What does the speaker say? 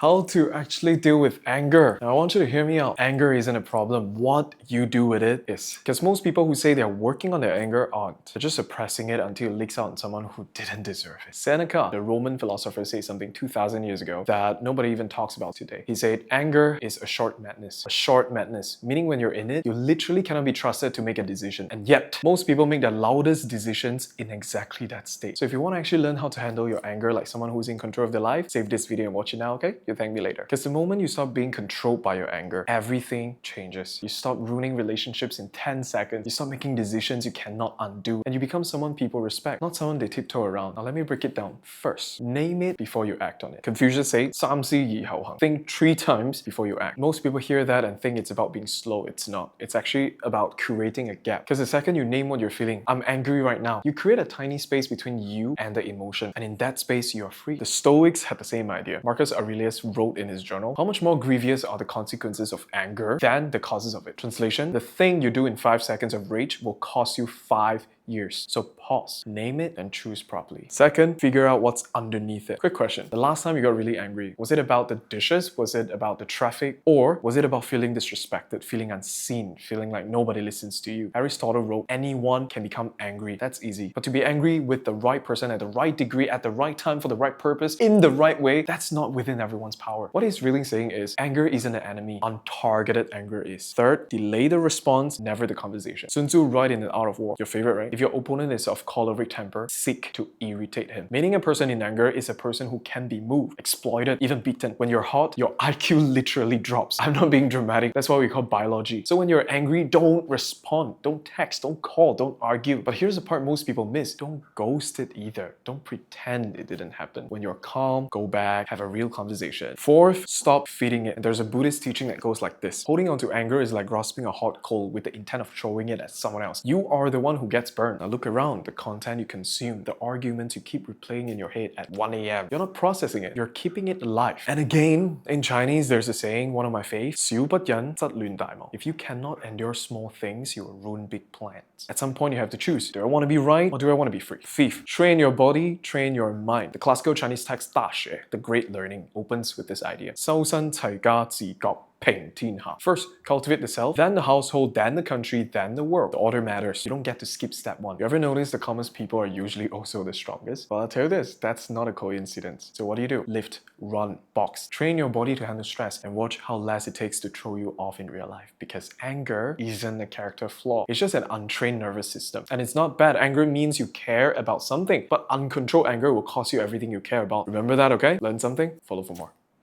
How to actually deal with anger. Now, I want you to hear me out. Anger isn't a problem. What you do with it is. Because most people who say they're working on their anger aren't. They're just suppressing it until it leaks out on someone who didn't deserve it. Seneca, the Roman philosopher, said something 2,000 years ago that nobody even talks about today. He said, anger is a short madness. A short madness, meaning when you're in it, you literally cannot be trusted to make a decision. And yet, most people make their loudest decisions in exactly that state. So if you want to actually learn how to handle your anger like someone who's in control of their life, save this video and watch it now, okay? You'll thank me later. Because the moment you stop being controlled by your anger, everything changes. You stop ruining relationships in 10 seconds. You stop making decisions you cannot undo. And you become someone people respect, not someone they tiptoe around. Now let me break it down. First, name it before you act on it. Confucius said, 三思而後行. Think 3 times before you act. Most people hear that and think it's about being slow. It's not. It's actually about creating a gap. Because the second you name what you're feeling, I'm angry right now, you create a tiny space between you and the emotion. And in that space, you are free. The Stoics had the same idea. Marcus Aurelius wrote in his journal, how much more grievous are the consequences of anger than the causes of it? Translation, the thing you do in 5 seconds of rage will cost you 5 years. So pause, name it, and choose properly. Second, figure out what's underneath it. Quick question. The last time you got really angry, was it about the dishes? Was it about the traffic? Or was it about feeling disrespected, feeling unseen, feeling like nobody listens to you? Aristotle wrote, anyone can become angry. That's easy. But to be angry with the right person at the right degree, at the right time, for the right purpose, in the right way, that's not within everyone's power. What he's really saying is, anger isn't an enemy. Untargeted anger is. Third, delay the response, never the conversation. Sun Tzu wrote in The Art of War, your favorite, right? If your opponent is of choleric temper, seek to irritate him. Meaning a person in anger is a person who can be moved, exploited, even beaten. When you're hot, your IQ literally drops. I'm not being dramatic. That's what we call biology. So when you're angry, don't respond. Don't text, don't call, don't argue. But here's the part most people miss. Don't ghost it either. Don't pretend it didn't happen. When you're calm, go back, have a real conversation. Fourth, stop feeding it. There's a Buddhist teaching that goes like this. Holding on to anger is like grasping a hot coal with the intent of throwing it at someone else. You are the one who gets burned. Now look around, the content you consume, the arguments you keep replaying in your head at 1 a.m. You're not processing it, you're keeping it alive. And again, in Chinese, there's a saying, one of my faves, 小不忍則亂大謀. If you cannot endure small things, you will ruin big plans. At some point, you have to choose. Do I want to be right or do I want to be free? Fifth, train your body, train your mind. The classical Chinese text 大學, the great learning, opens with this idea. 修身齊家治國平天下. First, cultivate the self, then the household, then the country, then the world. The order matters. You don't get to skip step 1. You ever notice the calmest people are usually also the strongest? Well, I'll tell you this, that's not a coincidence. So what do? Lift, run, box. Train your body to handle stress and watch how less it takes to throw you off in real life. Because anger isn't a character flaw. It's just an untrained nervous system. And it's not bad. Anger means you care about something, but uncontrolled anger will cost you everything you care about. Remember that, okay? Learn something? Follow for more.